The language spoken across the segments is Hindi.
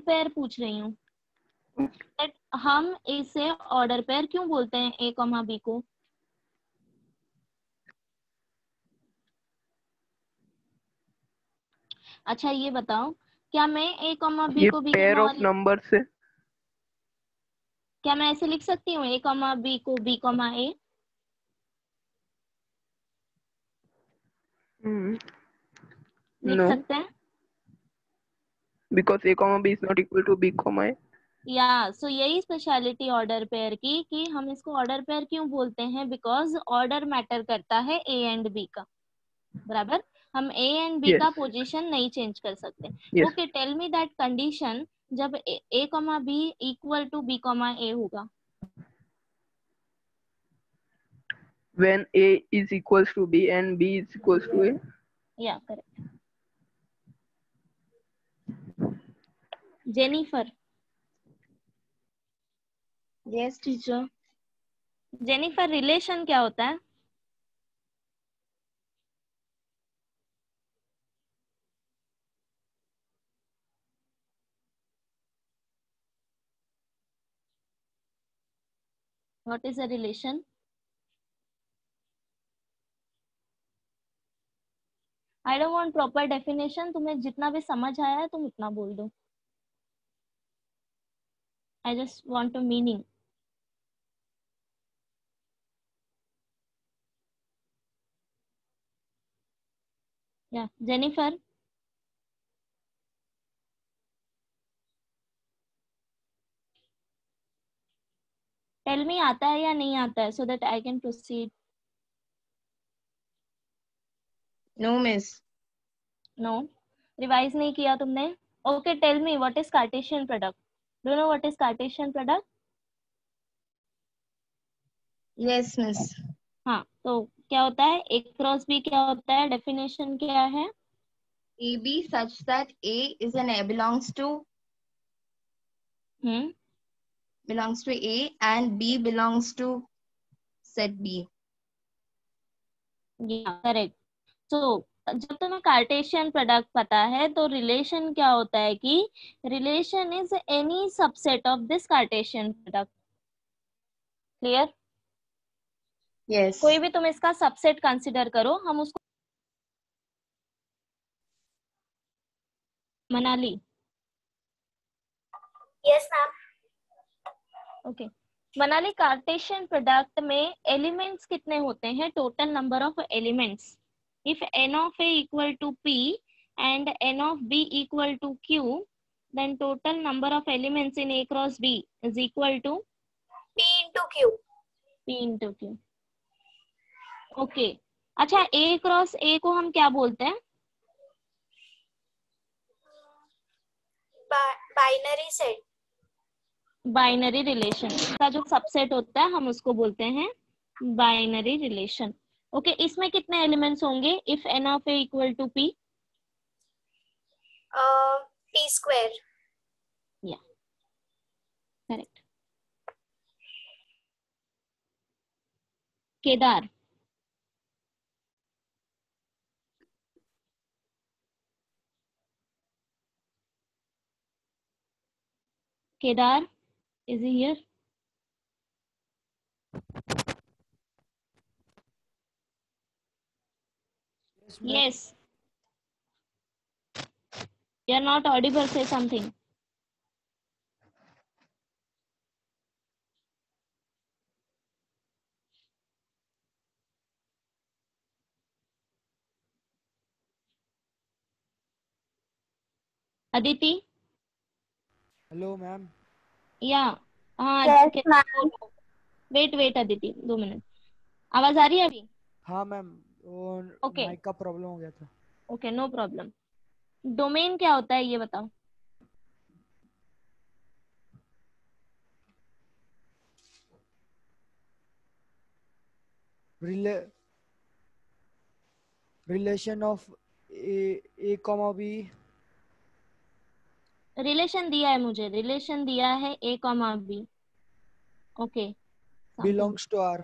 पेयर पूछ रही हूँ। हम इसे ऑर्डर पेयर क्यों बोलते हैं ए कॉमा बी को? अच्छा ये बताओ, क्या मैं ए कॉमा बी ये को B pair comma of number से, क्या मैं ऐसे लिख सकती हूँ ए कॉमा बी को बी कॉमा ए? लिख नो, सकते हैं? Because a comma b is not equal to b comma a. या सो यही स्पेशलिटी ऑर्डर पेयर की कि हम इसको ऑर्डर पेयर क्यों बोलते हैं, बिकॉज ऑर्डर मैटर करता है ए एंड बी का, बराबर। हम ए एंड बी Yes, का पोजीशन नहीं चेंज कर सकते। yes. Okay, tell me that condition जब A comma B equal to B comma A होगा। When a is equals to b and b is equals to a. या correct. Jennifer. Yes teacher. Jennifer, relation क्या होता है? What is a relation? I don't want proper definition, तुम्हें जितना भी समझ आया है तुम उतना बोल दो। I just want a meaning. Yeah Jennifer. Tell me, आता है या नहीं आता है, so that I can proceed. No miss. No, revise नहीं किया तुमने? Okay, tell me what is Cartesian product. Do you know what is Cartesian product? Yes miss. हाँ, तो क्या होता है ए क्रॉस बी, क्या होता है, डेफिनेशन क्या है? A B such that A is an A belongs to A and B belongs to set B. Correct. So जब तुम्हें कार्टेशियन प्रोडक्ट पता है तो रिलेशन क्या होता है कि relation is any subset of this Cartesian product. Clear? Yes. कोई भी तुम इसका सबसेट कंसिडर करो, हम उसको Manali. Yes ma'am. Okay, Manali, Cartesian product में एलिमेंट्स कितने होते हैं, total number of elements? If n of a equal to p and n of b equal to q, then total number of elements in a cross b is equal to P into Q. p into q। Okay, अच्छा a क्रॉस a को हम क्या बोलते हैं? Binary set. बाइनरी रिलेशन का जो सबसेट होता है हम उसको बोलते हैं बाइनरी रिलेशन। ओके, इसमें कितने एलिमेंट्स होंगे if n of a equal to p? P square. Yeah correct. Kedar. Kedar, is he here? Yes. You are not audible. Say something. Aditi. Hello ma'am. या हाँ, Yes ma'am. Wait Aditi 2 minute. आवाज आ रही है अभी? हाँ मैम, वो ओके माइक का प्रॉब्लम हो गया था। Okay, no problem. डोमेन क्या होता है ये बताओ। Relation of A comma B. Relation दिया है मुझे, रिलेशन दिया है A comma B. Okay, belongs to R.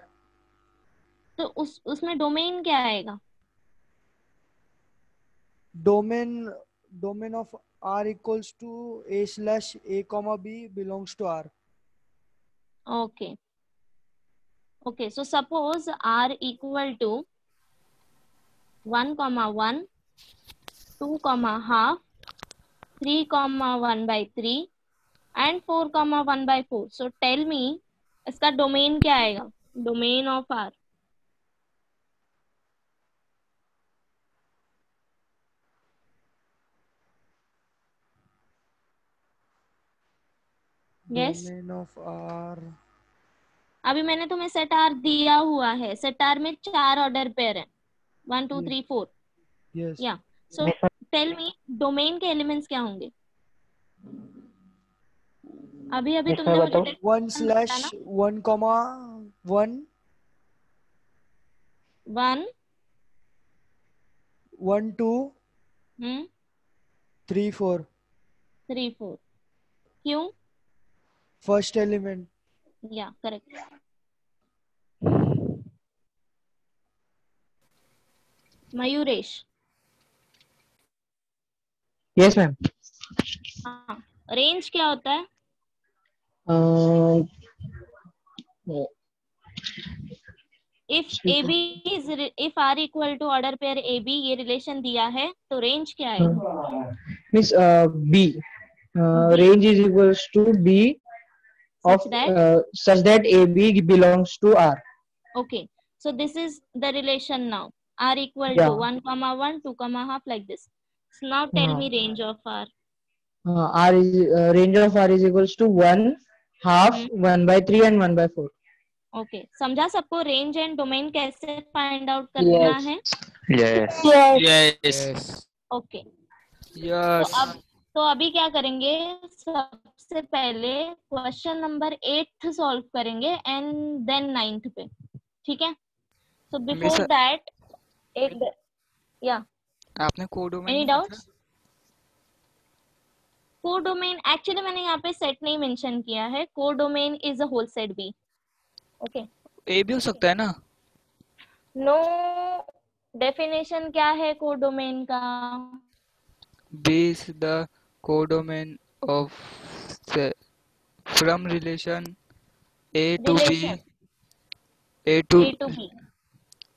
तो उसमें डोमेन क्या आएगा? Domain domain of R equals to A slash A comma B belongs to R. Okay. Okay. So suppose R equal to 1 comma 1, 2 comma half, 3 comma 1 by 3 and 4 comma 1 by 4. So tell me इसका डोमेन क्या आएगा? Domain of R. Yes. Domain of R. अभी मैंने तुम्हें सेट आर दिया हुआ है. सेट आर में 4 ऑर्डर पेयर है. 1 2 3 4. Yes. या सो टेल मी डोमेन के एलिमेंट्स क्या होंगे? अभी अभी तुमने मुझे 1 slash 1 comma 1 1 1 2 3 4. 3 4. क्यों? First element. Yeah correct. Mayuresh. Yes ma'am. हाँ, रेंज क्या होता है? If R equal to order pair A B, ये रिलेशन दिया है तो रेंज क्या है? Means B range is equals to B of such that AB belongs to R. Okay, so this is the relation now. R equal to 1 comma 1, 2 comma half, like this. So now tell me range of R. R is range of R is equals to 1 half, 1 by 3 and 1 by 4. Okay, समझा सबको रेंज एंड डोमेन कैसे फाइंड आउट करना है? Yes. Yes. ओके. Yes. तो अभी क्या करेंगे? सबसे पहले क्वेश्चन नंबर 8 सॉल्व करेंगे एंड देन 9th पे. ठीक है? सो बिफोर दैट एक या आपने codomain any doubts? Codomain actually मैंने यहाँ पे सेट नहीं मेंशन किया है. Codomain is a whole set B. Okay. A भी हो सकता है ना? नो. डेफिनेशन क्या है कोडोमेन का? B is the codomain of from relation A to B. A to B.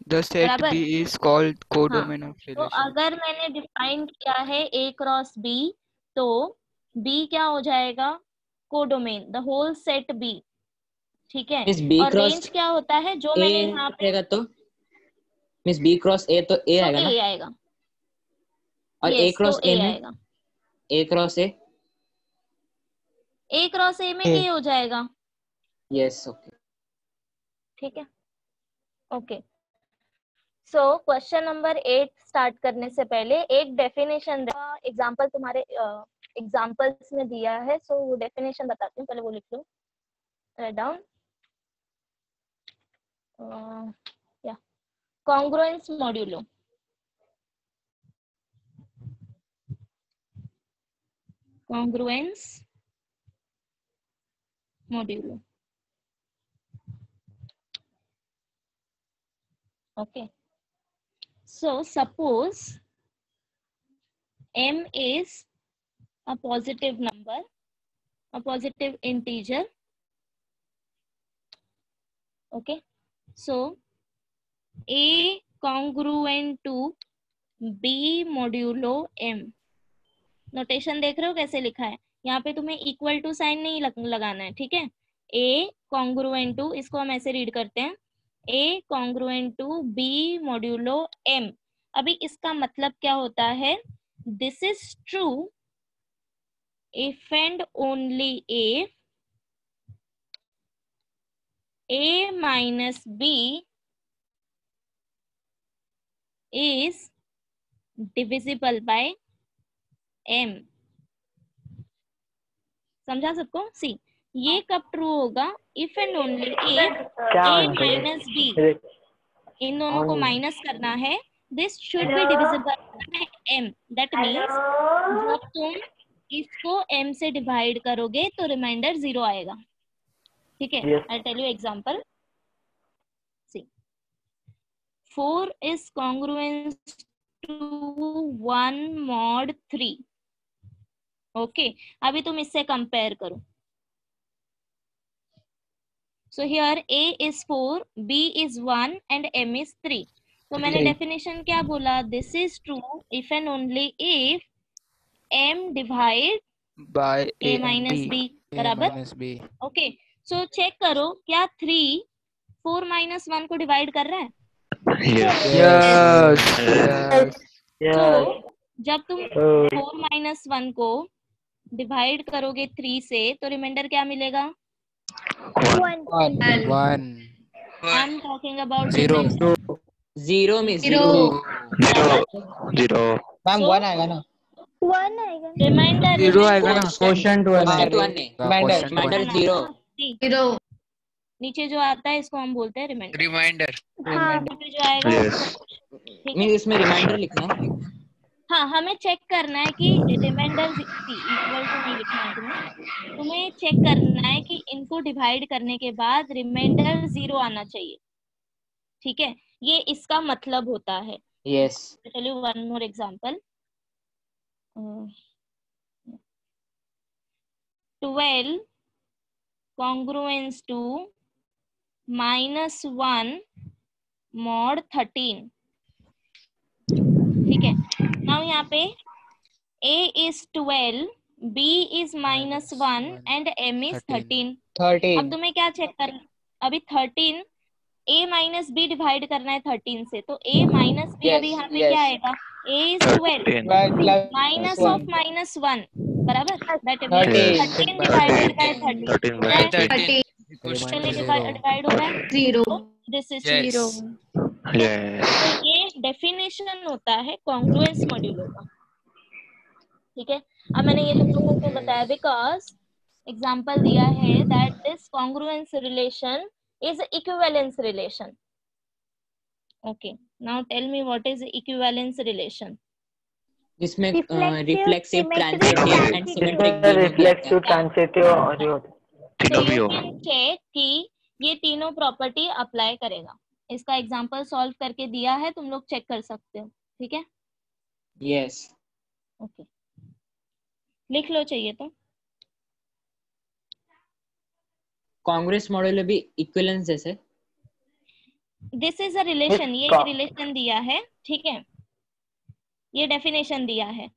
The set B is called codomain of relation. तो अगर मैंने डिफाइन किया है A क्रॉस B, तो B क्या हो जाएगा? Codomain, the whole set B. ठीक है? और रेंज क्या होता है जो मैंने यहाँ पे? तो मिस B क्रॉस A तो A आएगा ना? A आएगा. और A क्रॉस A में आएगा. A cross A. A cross A में A हो जाएगा. यस. ओके. ठीक है. Okay. So question number 8 start करने से पहले एक डेफिनेशन एग्जांपल तुम्हारे एग्जांपल्स में दिया है. सो वो डेफिनेशन बताती हूँ, पहले वो लिख लो. Right down. Yeah congruence modulo. Congruence modulo. Okay. So suppose m is a positive number, a positive integer. Okay. So A congruent to B modulo m. Notation देख रहे हो कैसे लिखा है? यहाँ पे तुम्हें इक्वल टू साइन नहीं लगाना है. ठीक है? A congruent to, इसको हम ऐसे रीड करते हैं, A congruent to B modulo M. अभी इसका मतलब क्या होता है? This is true if and only if A minus B is divisible by M. समझा सबको? सी ये कब ट्रू होगा? If and only if A minus B, इन दोनों को माइनस करना है, this should be divisible by M. That means जब तुम इसको M से डिवाइड करोगे तो रिमाइंडर 0 आएगा. ठीक है? I tell you example. See 4 is congruent to 1 mod 3. Okay अभी तुम इससे कंपेयर करो. So here A is 4, B is 1 and M is 3. तो मैंने डेफिनेशन क्या बोला? This is true if and only if M divide by A minus B. बराबर? ओके सो चेक करो क्या 3 4 minus 1 को डिवाइड कर रहा है? Yes. Yes. तो जब तुम 4 minus 1 को डिवाइड करोगे 3 से तो रिमाइंडर क्या मिलेगा? 1. आई एम टॉकिंग अबाउट जीरो में जीरो मैम So- 1 आएगा ना? रिमाइंडर Zero आएगा ना? क्वेश्चन 1 है. Reminder zero. नीचे जो आता है इसको हम बोलते हैं रिमाइंडर. जो आएगा ठीक है. इसमें रिमाइंडर लिखना. हाँ हमें चेक करना है कि रिमाइंडर इक्वल टू नहीं लिखना है तुम्हें चेक करना है कि इनको डिवाइड करने के बाद रिमाइंडर 0 आना चाहिए. ठीक है ये इसका मतलब होता है. यस. चलिए one more example. 12 congruence to -1 mod 13. ठीक है नाउ यहाँ पे A is 12, B is -1 and M is 13. 13. अब तुम्हें क्या चेक करना? अभी 13 A minus B डिवाइड करना है 13 से तो A minus B Yes, अभी यहाँ पे yes. क्या आएगा? A is 12 minus of -1 बराबर that means 13 divided by 13. चलिए डिवाइड हो रहा है 0. This is 0. तो ये डेफिनेशन होता है कॉन्ग्रुएंस मॉड्यूलो का. ठीक है अब मैंने ये तुम लोगों को बताया बिकॉज एग्जांपल दिया है that this congruence relation is equivalence relation. Okay now tell me what is equivalence relation. जिसमें reflexive, transitive and symmetric reflexive, transitive और ये होता है. चेक कि ये तीनों प्रॉपर्टी अप्लाई करेगा. इसका एग्जांपल सॉल्व करके दिया है तुम लोग चेक कर सकते हो. ठीक है यस. ओके लिख लो चाहिए तो. कांग्रेस मॉडल भी इक्विवेलेंस जैसे. This is a relation. ये एक रिलेशन दिया है. ठीक है ये डेफिनेशन दिया है.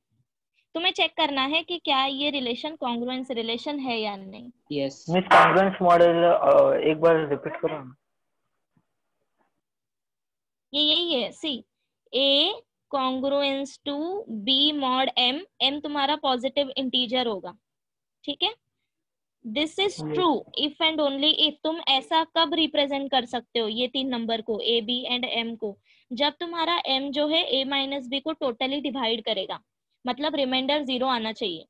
तुम्हें चेक करना है कि क्या ये रिलेशन कॉन्ग्रुएंस रिलेशन है या नहीं. यस. मिस कॉन्ग्रुएंस मॉडल एक बार रिपीट करो. ये यही है. See A congruence to B mod M. M तुम्हारा पॉजिटिव इंटीजर होगा. ठीक है this is true if and only if. तुम ऐसा कब रिप्रेजेंट कर सकते हो ये 3 नंबर को A B एंड M को? जब तुम्हारा M जो है A minus B को टोटली डिवाइड करेगा. मतलब रिमाइंडर 0 आना चाहिए.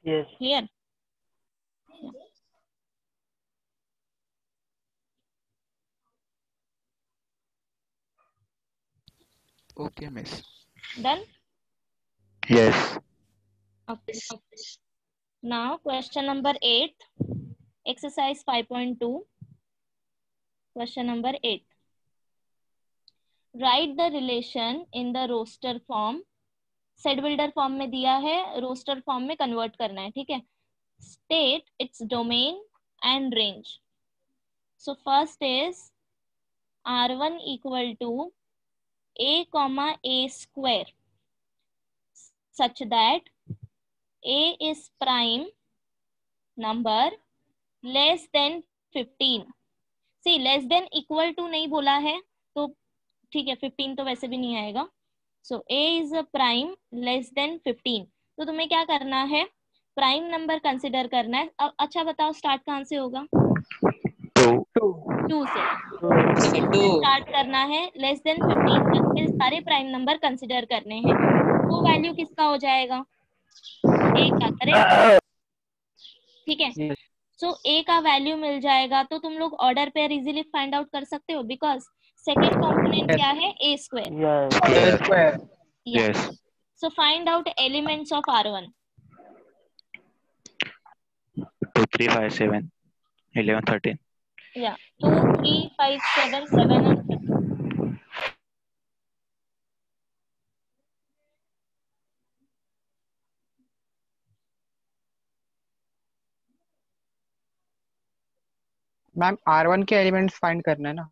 Clear. Okay, miss. Done? Yes. Okay. Now question number 8, exercise 5.2. Question number 8. Write the relation in the roster form. Set builder form में दिया है, रोस्टर फॉर्म में कन्वर्ट करना है. ठीक है state its domain and range. So first is R1 equal to A comma A square such that A is prime number less than 15. See less than equal to नहीं बोला है तो ठीक है 15 तो वैसे भी नहीं आएगा. So A is a prime less than 15. तो तुम्हें क्या करना है? प्राइम नंबर कंसिडर करना है. अब अच्छा बताओ स्टार्ट कहाँ से होगा? 2 से स्टार्ट करना है. लेस देन 15 तक के सारे प्राइम नंबर कंसिडर करने हैं. तो वैल्यू किसका हो जाएगा? A का. करेक्ट. ठीक है सो A का वैल्यू मिल जाएगा तो तुम लोग order pair easily find out कर सकते हो बिकॉज सेकेंड कंपोनेंट क्या है? A square. Yes. So find out elements of R1. 2, 3, 5, 7, 11, 13. Yeah, 2, 3, 5, 7, 7 and 13. Ma'am R1 के एलिमेंट्स फाइंड करना है ना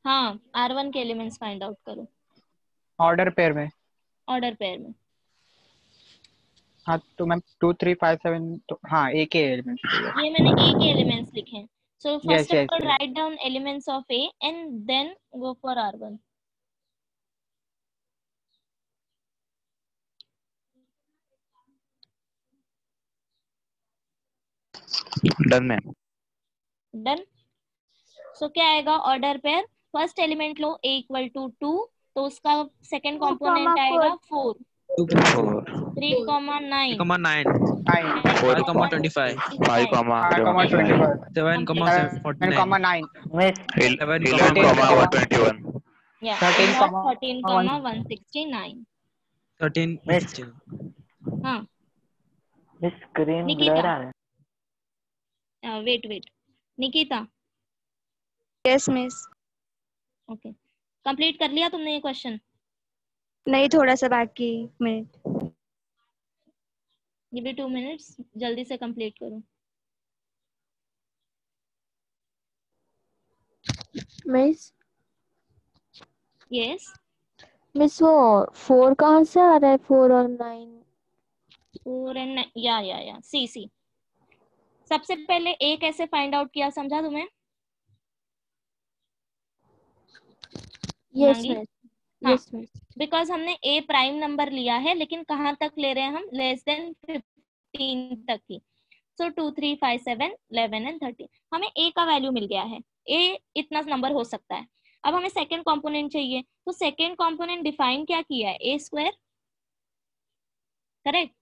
हाँ, R1 के एलिमेंट्स फाइंड आउट करो ऑर्डर पेयर में। ऑर्डर पेयर में। हाँ तो मैम 2 3 5 7 तो हाँ A के एलिमेंट्स ये मैंने A के एलिमेंट्स लिखे हैं। So first yes of yes all, yes. write down elements of A and then go for R1. Done ma'am. Done. So क्या आएगा ऑर्डर पेयर? फर्स्ट एलिमेंट लो A इक्वल टू 2, तो उसका सेकंड कंपोनेंट आएगा 4, 4 3, 9, 9 5,25 7,49 11,21 yeah, 13, 169. 13 हाँ, स्क्रीन निकिता। ब्लर आ रहा है। Wait Nikita. Yes miss. Okay, complete कर लिया तुमने ये क्वेश्चन? नहीं, थोड़ा सा बाकी, मिनट। गिव मी 2 मिनट्स, जल्दी से कंप्लीट करो। मिस यस मिस वो 4 कहाँ से आ रहा है? 4 और 9। 4 एंड या सी। सबसे पहले ए कैसे फाइंड आउट किया, समझा तुम्हें? यस मांगी? मिस। हाँ, यस मिस। बिकॉज हमने ए प्राइम नंबर लिया है, लेकिन कहाँ तक ले रहे हैं हम? लेस देन 15 तक ही। सो 2 3 5 7 11 एंड 13 हमें ए का वैल्यू मिल गया है। ए इतना नंबर हो सकता है। अब हमें सेकंड कंपोनेंट चाहिए, तो सेकंड कंपोनेंट डिफाइन क्या किया है? ए स्क्वायर, करेक्ट।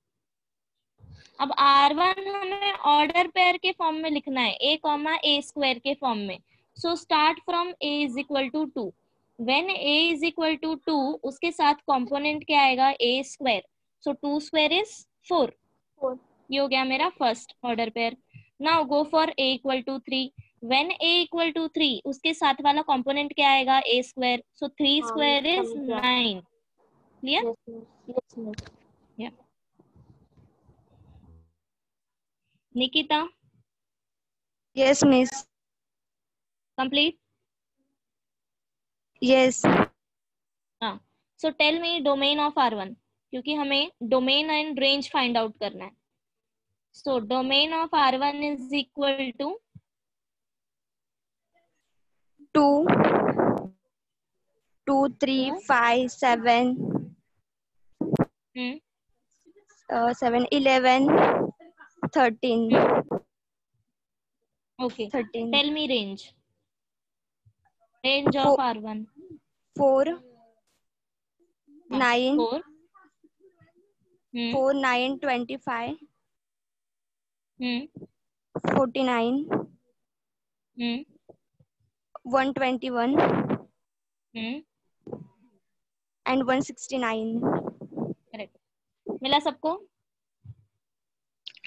अब R1 हमें ऑर्डर पेयर के फॉर्म में लिखना है, a कॉमा ए स्क्वायर के फॉर्म में। So start from a is equal to 2। When a is equal to 2, उसके साथ कंपोनेंट क्या आएगा? a square. So 2 square is 4। ये हो गया मेरा first order pair. Now go for a equal to 3। When a equal to 3, उसके साथ वाला कंपोनेंट क्या आएगा? a square. So 3 square is 9। Clear? Yes miss. Yeah Nikita, yes miss. Complete? Yes. हाँ, so tell me domain of R1, क्योंकि हमें domain and range find out करना है। So domain of R1 is equal to 2 2 3 5 7 7 11 13 okay. 13 tell me range of R1। 4 9 4 4 9 25 49 121 and 169। Correct. मिला सबको?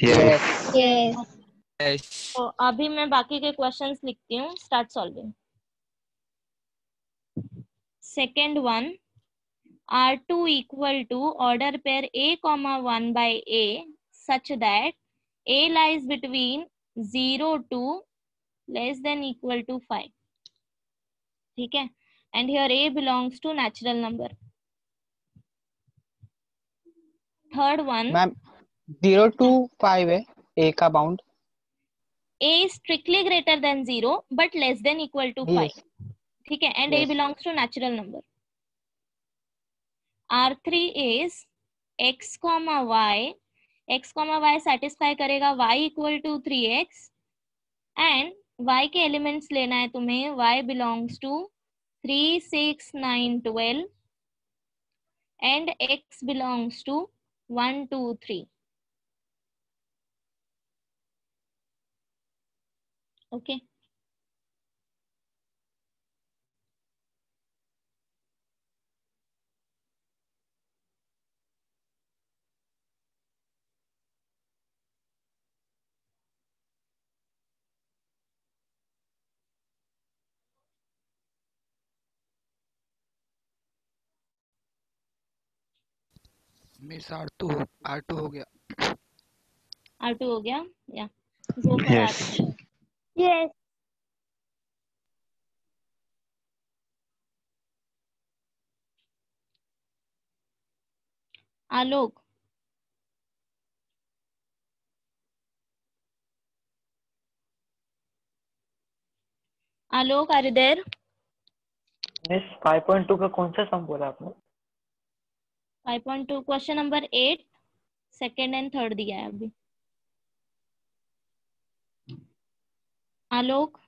यस। तो अभी मैं बाकी के क्वेश्चंस लिखती हूँ। Start solving. Second one, R2 equal to order pair A comma 1 by A such that A lies between 0 to less than equal to 5. ठीक है? And here A belongs to natural number. Third one, ma'am 0 to 5 है A का bound. A is strictly greater than 0 but less than equal to 5. ठीक है? And A belongs to natural number. R3 is x comma y satisfy करेगा y equal to 3x and y के एलिमेंट्स लेना है तुम्हें। y belongs to 3 6 9 12 and x belongs to 1 2 3. Okay. Miss R2 हो गया। R2 हो गया? Yeah go for R2। Yes. Alok, Alok are you there? Miss 5.2 का कौन सा सम बोला आपने? 5.2 question number 8 second and third दिया है अभी। Alok,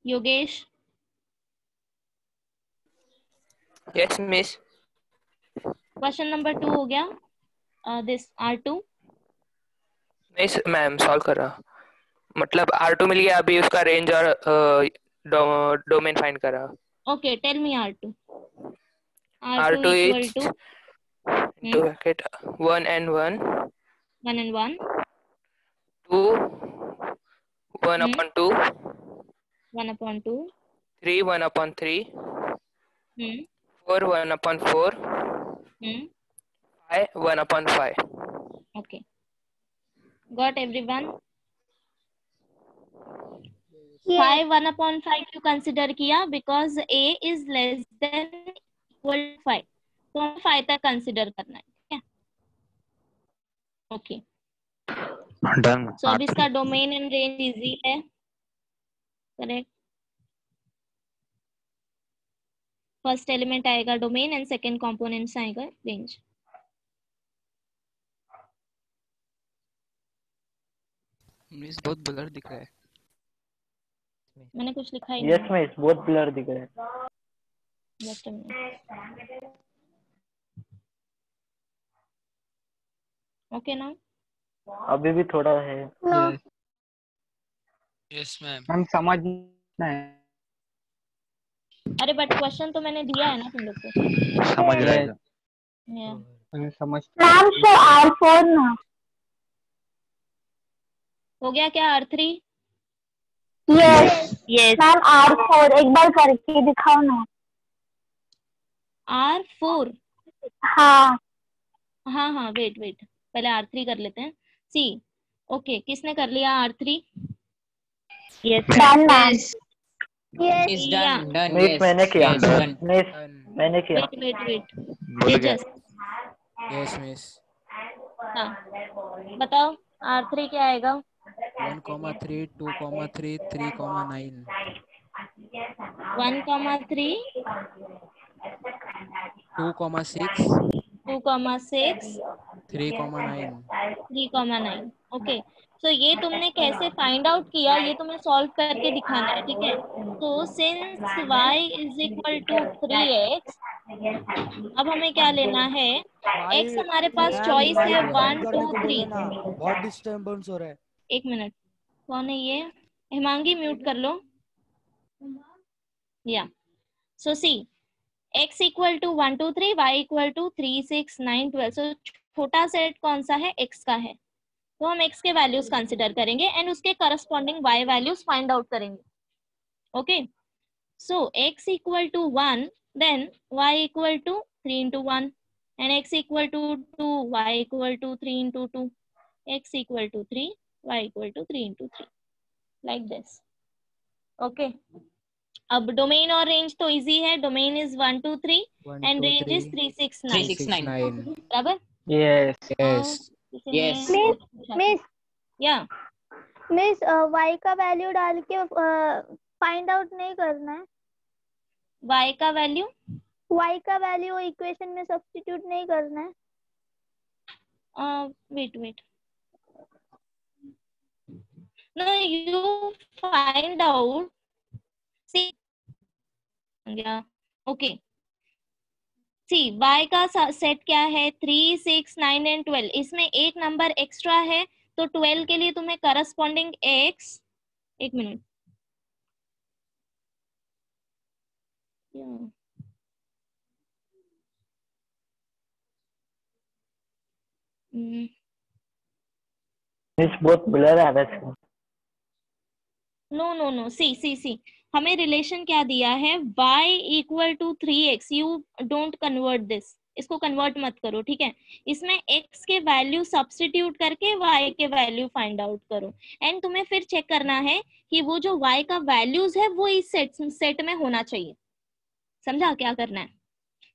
Yogesh, yes miss. Question number 2 हो गया, this R2। Miss ma'am solve कर रहा, मतलब R2 मिल गया, अभी उसका रेंज और डोमेन फाइंड कर रहा। Okay, tell me R2। R2 equal is to into bracket 1 and 1, 1 and 1, 2 1 upon 2, 1 upon 2, 3 1 upon 3, hmm, 4 1 upon 4, hmm. 5 1 upon 5. Okay, got everyone? 5 1 upon 5 क्यों कंसिडर किया? Because A is less than equal to 5, तो हमें 5 तक कंसिडर करना है, ठीक है? Okay, done. सो अब इसका डोमेन एंड रेंज इजी है, करेक्ट? फर्स्ट एलिमेंट आएगा डोमेन एंड सेकंड कंपोनेंट्स आएगा रेंज। मिस बहुत ब्लर दिख रहा है। मैंने कुछ लिखा ही यस नहीं। मिस, बहुत ब्लर दिख रहा है। Just a minute. ओके ना? अभी भी थोड़ा है। Yes ma'am. हम समझ नहीं। अरे बट क्वेश्चन तो मैंने दिया है ना तुम लोग को। समझ रहा है समझ। मैम से R4 ना हो गया क्या R3? Yes yes ma'am R4 एक बार करके दिखाओ ना। R4? हाँ हाँ हाँ, वेट वेट, पहले R3 कर लेते हैं। सी ओके, किसने कर लिया R3? Yes done ma'am. Is done, done, miss yes, मैंने किया। yes, done. मिस मैंने किया। वेट वेट वेट, बोल गया। तेजस यस मिस। हाँ बताओ R3 क्या आएगा? 1,3, 2,3, 3,9. 1,3, 2,6, 2,6, 3,9. 3,9। ओके, सो ये तुमने कैसे फाइंड आउट किया, ये तुम्हें सॉल्व करके दिखाना है, ठीक है? तो since y is equal to 3x, अब हमें क्या लेना है? x हमारे पास चॉइस है 1 2 3। बहुत डिस्टर्बेंस हो रहा है। एक मिनट, कौन है ये? हिमांगी म्यूट कर लो। Yeah so see x equal to 1 2 3, y equal to 3 6 9 12। So छोटा सेट कौन सा है? x का है, तो हम x के वैल्यूज कंसिडर करेंगे एंड उसके corresponding y values find out करेंगे। Okay, so x equal to 1, then y equal to 3 into 1 and x equal to 2, y equal to 3 into 2, x equal to 3, y equal to 3 into 3, like this. Okay, अब डोमेन और रेंज तो इजी है। Domain is 1 2 3 and range is 3 6 9। 369. बराबर? Yes Yes. Yes. मिस या मिस y का वैल्यू डाल के फाइंड आउट नहीं करना है। y का वैल्यू, y का वैल्यू इक्वेशन में सब्स्टिट्यूट नहीं करना है। Wait wait, no you find out, see okay, see y का सेट क्या है? 3 6 9 एंड 12। इसमें एक नंबर एक्स्ट्रा है, तो 12 के लिए तुम्हें करस्पॉन्डिंग x, एक मिनट, मिस बहुत ब्लर है वैसे। No no no, see see see, हमें रिलेशन क्या दिया है? y equal to 3x। You don't convert this, इसको कन्वर्ट मत करो, ठीक है? इसमें x के वैल्यू सब्स्टिट्यूट करके y के वैल्यू फाइंड आउट करो एंड तुम्हें फिर चेक करना है कि वो जो y का वैल्यूज है वो इस सेट में होना चाहिए। समझा क्या करना है?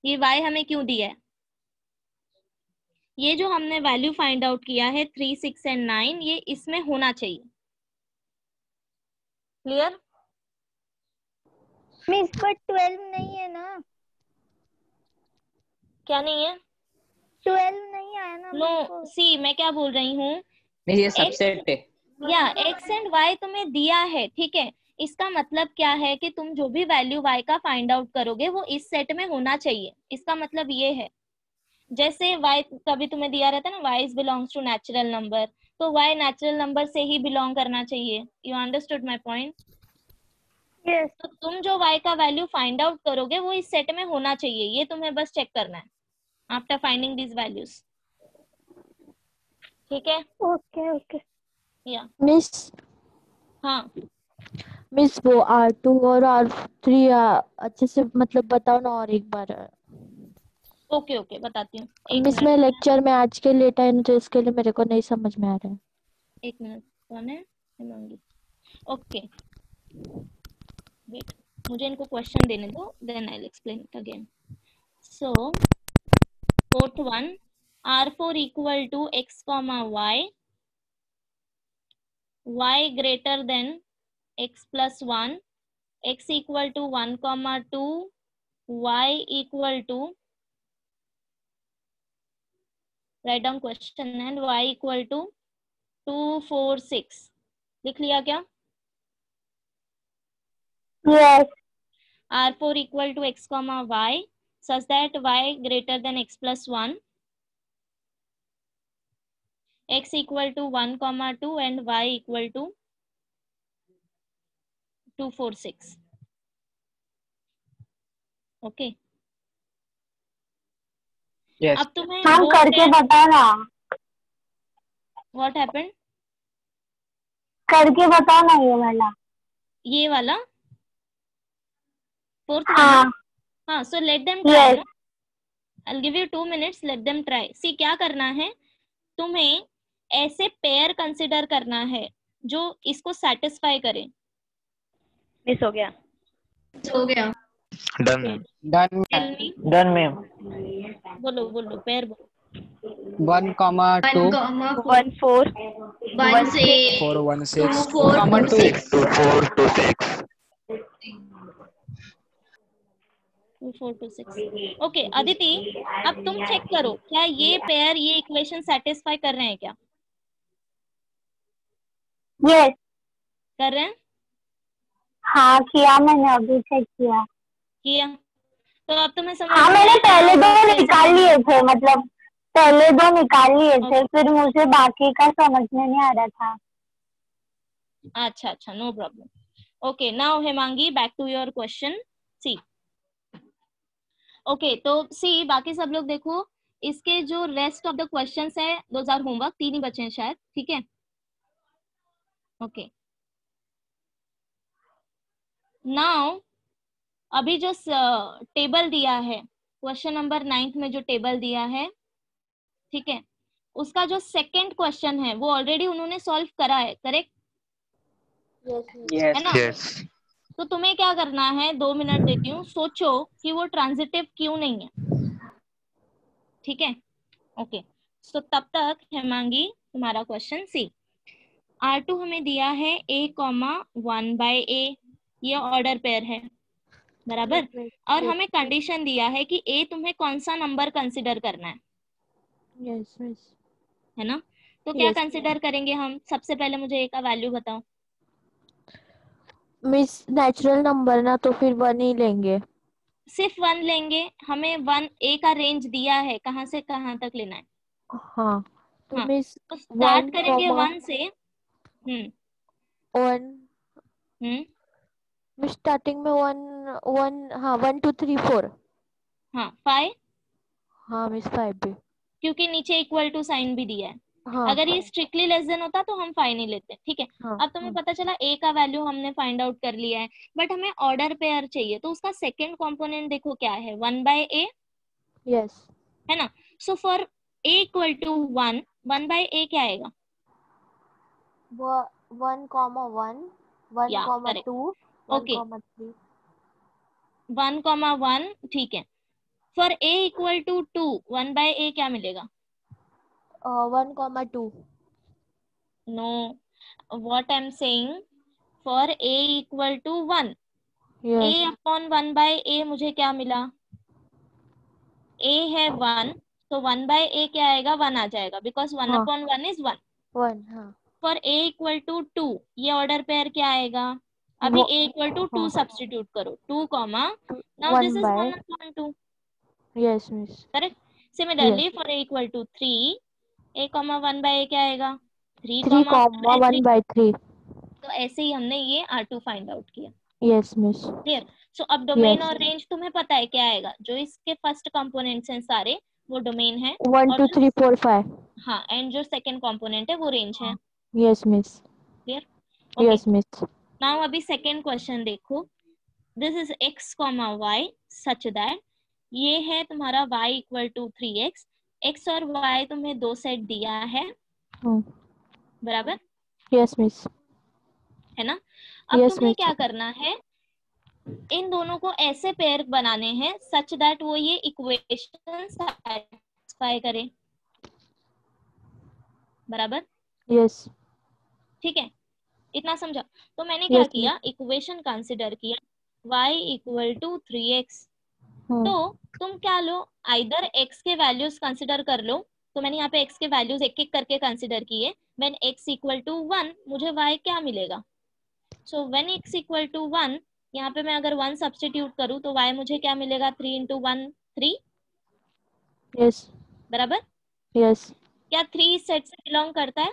ये y हमें क्यों दिया है? ये जो हमने वैल्यू फाइंड आउट किया है 3, 6 एंड 9, ये इसमें होना चाहिए। क्लियर? मिस पर 12 नहीं है ना? क्या नहीं है? 12 नहीं आया ना? नो सी, मैं क्या बोल रही हूँ, ये सबसेट है। या x एंड y तुम्हें दिया है, ठीक है। इसका मतलब क्या है कि तुम जो भी वैल्यू y का फाइंड आउट करोगे वो इस सेट में होना चाहिए। इसका मतलब ये है, जैसे y कभी तुम्हें दिया रहता है ना, y belongs to natural number, तो y नेचुरल नंबर से ही बिलोंग करना चाहिए। You understood my point? Yes. तो तुम जो y का वैल्यू फाइंड आउट करोगे वो इस सेट में होना चाहिए, ये तुम्हें बस चेक करना है आफ्टर फाइंडिंग दीज वैल्यूज। ठीक है? Okay okay. या मिस हाँ मिस वो R2 और R3 अच्छे से मतलब बताओ ना और एक बार। ओके ओके बताती हूँ, एक मिस मिनट। मैं लेक्चर में आज के लेट आई ना, तो इसके लिए मेरे को नहीं समझ में आ रहा है। एक मिनट, कौन है? हेमांगी। ओके वेट, मुझे इनको क्वेश्चन देने दो, then I will explain it again. So fourth one, R4 equal to x comma y greater than x plus 1, x equal to 1 comma 2, y equal to, write down question, and y equal to 2, 4, 6। लिख लिया क्या? Yes. R4 equal to x comma y such that y greater than x plus 1, x equal to 1 comma 2, and y equal to 2, 4, 6। Okay Yes. अब तुम्हें मैम वो करके बताओ ना, व्हाट हैपेंड? करके बताओ ना ये वाला फोर्थ हाँ वन। हाँ, so let them try yes ना, I'll give you 2 minutes, let them try। सी क्या करना है, तुम्हें ऐसे पेयर कंसिडर करना है जो इसको सेटिस्फाई करे। मिस हो गया? हो गया। Done ma'am. Done tell me, done ma'am. बोलो बोलो, पेयर बोलो। 1, 2, 1 4 1 से 4 1 2 6 4 comma 2 2. 6 2 4 2 6 2 4 2 6। ओके अदिति, अब तुम चेक करो क्या ये पेयर ये इक्वेशन सेटिस्फाई कर रहे हैं क्या? यस। कर रहे हैं? हाँ किया मैंने, अभी चेक किया। किया? तो अब तुम्हें समझ हाँ में मैंने आया पहले हम दो कैसे निकाल करना लिए है? थे, मतलब पहले दो निकाल लिए थे, Okay. फिर मुझे बाकी का समझ में नहीं आ रहा था। अच्छा अच्छा, no problem. Okay now Hemangi, back to your question. See okay, तो सी बाकी सब लोग देखो, इसके जो रेस्ट ऑफ द क्वेश्चंस है दोज आर होमवर्क, 3 ही बचे हैं शायद, ठीक है? ओके नाउ अभी जो टेबल दिया है क्वेश्चन नंबर 9 में, जो टेबल दिया है, ठीक है, उसका जो सेकंड क्वेश्चन है वो ऑलरेडी उन्होंने सॉल्व करा है, करेक्ट? Yes. है ना? यस तो तुम्हें क्या करना है, 2 मिनट देती हूँ, सोचो कि वो ट्रांजिटिव क्यों नहीं है, ठीक है? ओके सो तब तक हेमांगी तुम्हारा क्वेश्चन सी। R2 हमें दिया है a, 1/a, ये ऑर्डर पेयर है, बराबर? और हमें कंडीशन दिया है कि a तुम्हें कौन सा नंबर कंसिडर करना है, यस मिस। है ना? तो क्या Yes. कंसिडर करेंगे हम? सबसे पहले मुझे a का वैल्यू बताओ। मिस नेचुरल नंबर ना, तो फिर 1 ही लेंगे। सिर्फ 1 लेंगे? हमें 1 a का रेंज दिया है, कहाँ से कहाँ तक लेना है? हाँ तो हाँ, मिस तो स्टार्ट 1 करेंगे 1 से। 1 मिस स्टार्टिंग में 1 हाँ 1 2 3 4। हाँ 5, हाँ मिस 5 भी। क्योंकि नीचे इक्वल टू साइन भी दिया है। हाँ अगर ये स्ट्रिक्टली लेस देन होता तो हम 5 नहीं लेते, ठीक है? हाँ अब तुम्हें पता चला a का वैल्यू हमने फाइंड आउट कर लिया है, बट हमें ऑर्डर पेयर चाहिए, तो उसका सेकंड कंपोनेंट देखो क्या है, 1/a, यस। है ना? So for a equal to 1, 1/a क्या आएगा? 1 1 1 या 2 1 करेक्ट। ओके 3। 1,1 ठीक है। For a equal to 2 1/a क्या मिलेगा? 1,2. No, what I am saying, for a equal to 1 a Yes. Upon 1/a मुझे क्या मिला? a है 1, तो 1/a क्या आएगा? 1 आ जाएगा, बिकॉज 1 हाँ. Upon 1 is 1। 1. हाँ. फॉर a इक्वल टू 2 ये ऑर्डर पेयर क्या आएगा? अभी a इक्वल टू 2 सब्स्टिट्यूट करो, 2 comma, now this is 1 upon 2, Yes, miss. Correct. Similarly for a equal to 3 a comma 1/a क्या आएगा? 3 कॉमा 3,1/3. तो ऐसे ही हमने ये R2 फाइंड आउट किया। Yes, miss. क्लियर? सो अब डोमेन Yes. और रेंज तुम्हें पता है क्या आएगा? जो इसके फर्स्ट कंपोनेंट्स हैं सारे वो डोमेन है, 1, और 2, जो 3, 4, 5. हाँ, एंड जो सेकंड कंपोनेंट है वो रेंज है। Yes, miss. Clear? Yes, miss. नाउ अभी सेकंड क्वेश्चन देखो, this is x comma y such that ये है तुम्हारा y equal to 3x, x और y तुम्हें दो सेट दिया है, बराबर? Yes, miss. है ना? अब Yes, तुम्हें miss. क्या करना है, इन दोनों को ऐसे पेयर बनाने हैं सच दैट वो ये इक्वेशन सैटिस्फाई करे, बराबर? Yes. ठीक है, इतना समझा? तो मैंने क्या Yes, किया, इक्वेशन कंसिडर किया y इक्वल टू 3x, तो तुम क्या लो, आइदर x के वैल्यूज कंसिडर कर लो, तो मैंने यहाँ पे x के वैल्यूज एक एक करके कंसिडर किए। व्हेन x इक्वल टू 1 मुझे y क्या मिलेगा? So when x equal to 1 यहाँ पे मैं अगर 1 सब्स्टिट्यूट करूँ तो y मुझे क्या मिलेगा? 3 इंटू 1 3, Yes. बराबर? Yes. क्या 3 इस सेट से बिलोंग करता है?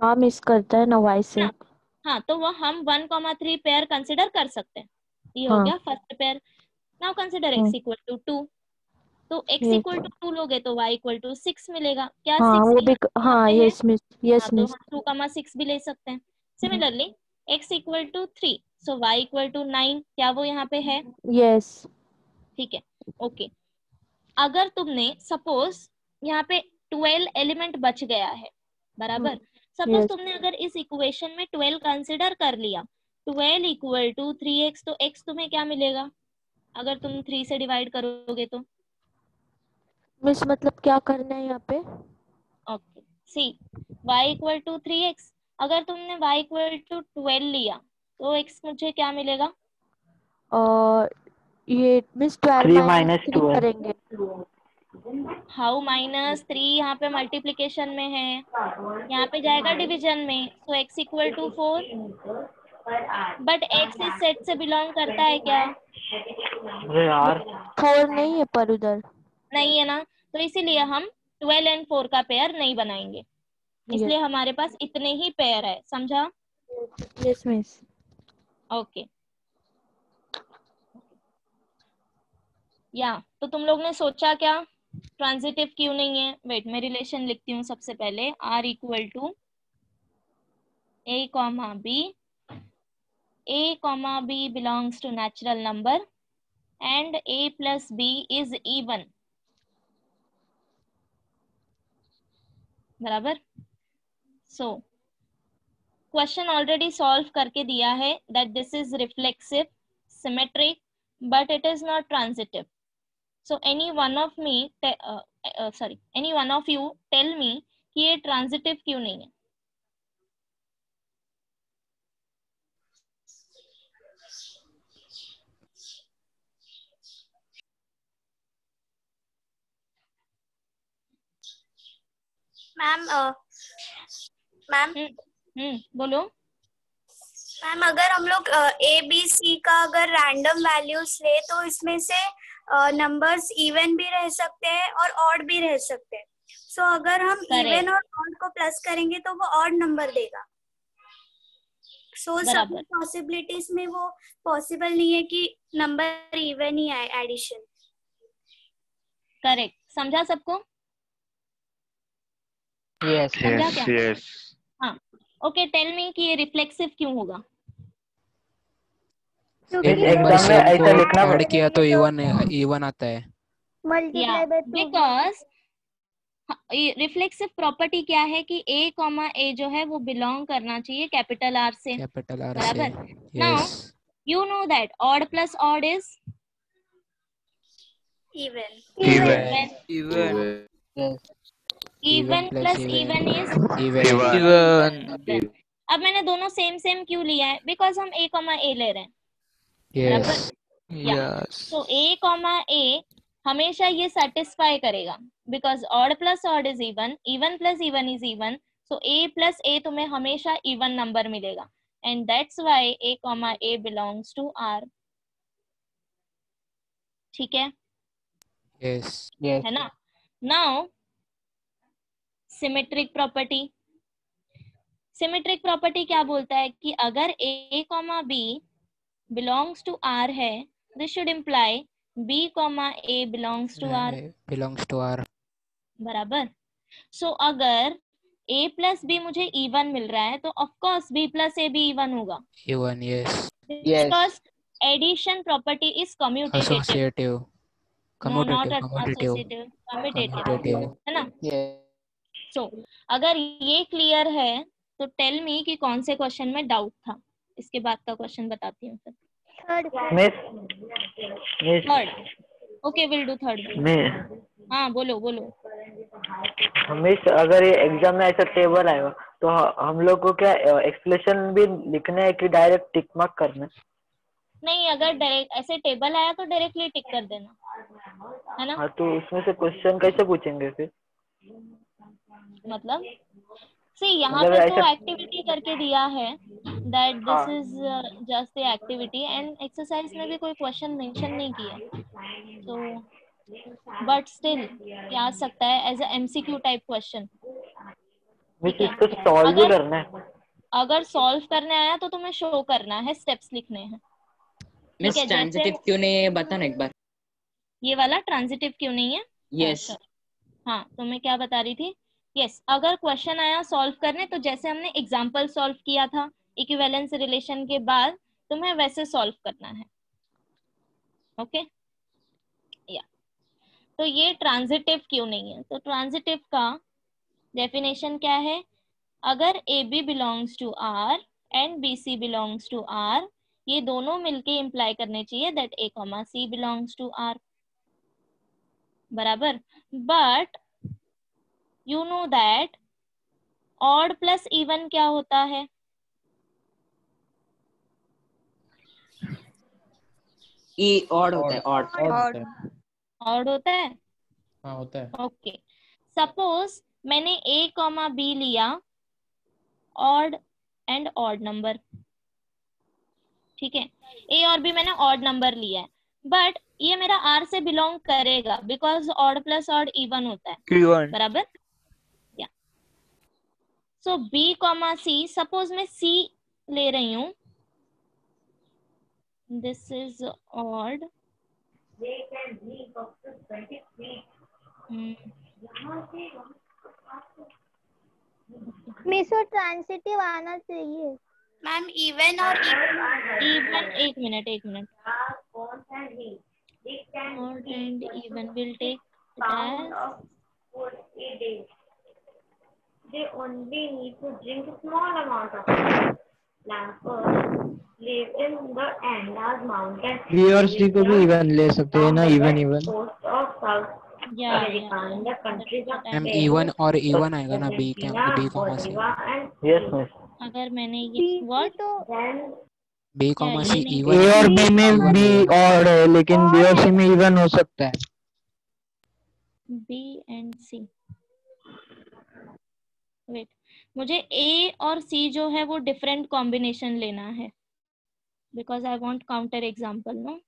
हाँ, मिस करता है ना y से। हाँ, तो वो हम 1,3 पेयर कंसिडर कर सकते हैं। ये हो हाँ. गया first pair. Now consider x equal to 2, तो x Yes. इक्वल टू 2 लोगे तो y इक्वल टू 6 मिलेगा। क्या हाँ, 6 वो भी हाँ, यहाँ yes, miss. Yes, तो miss. हम 2,6 भी ले सकते हैं। Similarly x equal to 3, so y equal to 9, क्या वो यहाँ पे है? Yes. ठीक है, ओके। अगर तुमने सपोज यहाँ पे 12 एलिमेंट बच गया है, बराबर? Suppose Yes. तुमने अगर इस इक्वेशन में 12 कंसिडर कर लिया, 12 इक्वल टू 3x, तो x तुम्हें क्या मिलेगा अगर तुम 3 से डिवाइड करोगे तो? मिस मतलब क्या करना है यहाँ पे? Okay, see y equal to 3x, अगर तुमने y इक्वल टू 12 लिया तो x मुझे क्या मिलेगा? और ये मिस 12 3 माइनस minus 3 12. करेंगे। हाउ -3 यहाँ पे मल्टीप्लीकेशन में है, यहाँ पे जाएगा डिवीजन में, so x equal to 4, but x इस सेट से बिलोंग करता है क्या? अरे यार 4 नहीं है पर उधर। नहीं है ना, तो इसीलिए हम 12 एंड 4 का पेयर नहीं बनाएंगे, इसलिए हमारे पास इतने ही पेयर है, समझा? Yes miss. ओके, या तो तुम लोग ने सोचा क्या ट्रांजिटिव क्यों नहीं है? वेट, मैं रिलेशन लिखती हूँ सबसे पहले, r equal to a comma b belongs to natural number and a plus b is even, बराबर? सो क्वेश्चन ऑलरेडी सॉल्व करके दिया है that this is reflexive symmetric but it is not transitive. So any one of you tell me कि ये ट्रांजिटिव क्यों नहीं है? मैम बोलो। मैम अगर हम लोग ए बी सी का अगर रैंडम वैल्यूज ले तो इसमें से नंबर्स इवन भी रह सकते हैं और ऑड भी रह सकते हैं। सो अगर हम इवन और ऑड को प्लस करेंगे तो वो ऑड नंबर देगा। सो सब पॉसिबिलिटीज में वो पॉसिबल नहीं है कि नंबर इवन ही आए एडिशन। करेक्ट, समझा सबको? Yes yes. हाँ, ओके, टेल मी कि ये रिफ्लेक्सिव क्यों होगा? एग्जाम में ऐसा लिखना ऐड किया तो इवन आता है। बिकॉज रिफ्लेक्सिव प्रॉपर्टी क्या है कि a कॉमा a जो है वो बिलोंग करना चाहिए कैपिटल R से, कैपिटल आर बराबर? से। Now You know that odd plus odd is Even. Even. Even plus plus even. even is Even. even. अब मैंने दोनों सेम सेम क्यों लिया है? बिकॉज हम a कॉमा a ले रहे हैं, बराबर? Yes. Yes. तो a कॉमा a हमेशा ये सेटिस्फाई करेगा, because odd plus odd is even, even plus even is even, so a plus a तुम्हें हमेशा इवन नंबर मिलेगा, and that's why a comma a belongs to R. ठीक है? Yes. है ना? Now symmetric property. Symmetric property क्या बोलता है कि अगर a comma b belongs to R है, this should imply b comma a belongs to R. Belongs to R. बराबर? सो अगर a प्लस b मुझे इवन मिल रहा है तो of course b plus a भी इवन होगा, Even. Yes. Because addition property is commutative. Associative. No not Commutative. Associative, commutative, Commutative. है ना? सो अगर ये क्लियर है तो टेल मी कि कौन से क्वेश्चन में डाउट था. इसके बाद का क्वेश्चन बताती हूँ फिर. Third. Okay, will do third. हाँ बोलो बोलो. मिस अगर ये एग्जाम में ऐसा टेबल आएगा तो हम लोग को क्या एक्सप्लेनेशन भी लिखना है कि डायरेक्ट टिक मार्क करना है? नहीं, अगर डायरेक्ट ऐसे टेबल आया तो डायरेक्टली टिक कर देना, है ना? हाँ, तो उसमें से क्वेश्चन कैसे पूछेंगे फिर? मतलब सी यहाँ मतलब पे तो ऐसा एक्टिविटी करके दिया है that this is just the activity, and exercise में भी कोई क्वेश्चन मेंशन नहीं किया, तो बट स्टिल ये आ सकता है as a MCQ type question. ठीक है? इसको सॉल्व भी करना है. अगर सॉल्व करने आया तो तुम्हें शो करना है, स्टेप्स लिखने हैं. मिस ट्रांजिटिव क्यों नहीं है बताना एक बार. ये वाला ट्रांजिटिव क्यों नहीं है? यस. हाँ, तो मैं क्या बता रही थी? यस, अगर क्वेश्चन आया सॉल्व करने तो जैसे हमने एग्जांपल सॉल्व किया था इक्विवेलेंस रिलेशन के बाद, तुम्हें वैसे सॉल्व करना है. ओके या तो ये ट्रांजिटिव क्यों नहीं है? तो ट्रांजिटिव का डेफिनेशन क्या है? अगर A B belongs to R and B C belongs to R, ये दोनों मिलके इम्प्लाई करने चाहिए that A comma C belongs to R. बराबर? But you know that odd plus even क्या होता है? ई ऑड होता है. ऑड ऑड होता है. हाँ होता है. ओके, सपोज मैंने a कॉमा बी लिया ऑड एंड ऑड नंबर. ठीक है, a और b मैंने ऑड नंबर लिया है, बट ये मेरा r से बिलोंग करेगा because odd plus odd even होता है. Even. बराबर? या so b comma c, suppose मैं c ले रही हूँ, दिस इज ऑड. मिस और ट्रांसिटिव आना चाहिए. मैम इवन और इवन, एक minute. Odd and even will take they only need to drink a small amount of Lampers live in the Andes mountains. B और सी को भी इवन ले सकते हैं ना, even Coast of South America in the countries of ma'am Peru, even और इवन आएगा ना B comma C. Yes miss. अगर मैंने ये व्हाट बी कॉमा सी नहीं. इवन. ए और बी में बी ऑड है लेकिन बी और सी में इवन हो सकता है. बी एंड सी, वेट, मुझे ए और सी जो है वो डिफरेंट कॉम्बिनेशन लेना है because I want counter example. No,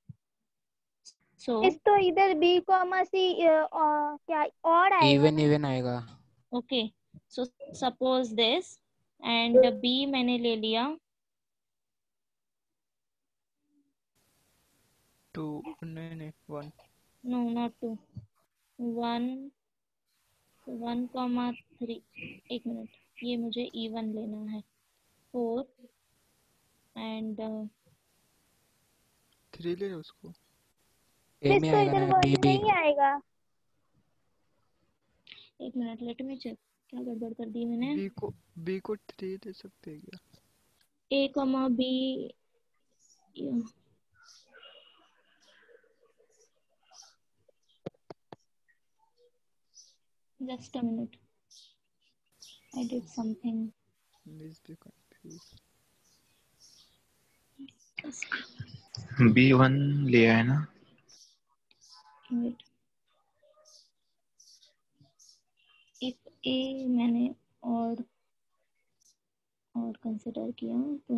so इस तो इधर बी कॉमा सी क्या ऑड आएगा ना? इवन आएगा. Okay, so suppose this and B मैंने ले लिया 2 नहीं 1. No not 2, 1,3. एक मिनट, ये मुझे इवन लेना है. 4 एंड 3 ले उसको. ए में आएगा ना बी बी. नहीं आएगा. एक मिनट, लेट मी चेक, क्या गड़बड़ कर दी मैंने. बी को 3 ले सकते हैं क्या? A comma B Yeah. Just a minute. I did something. B1 लिया है ना? Wait. If A मैंने और कंसिडर किया तो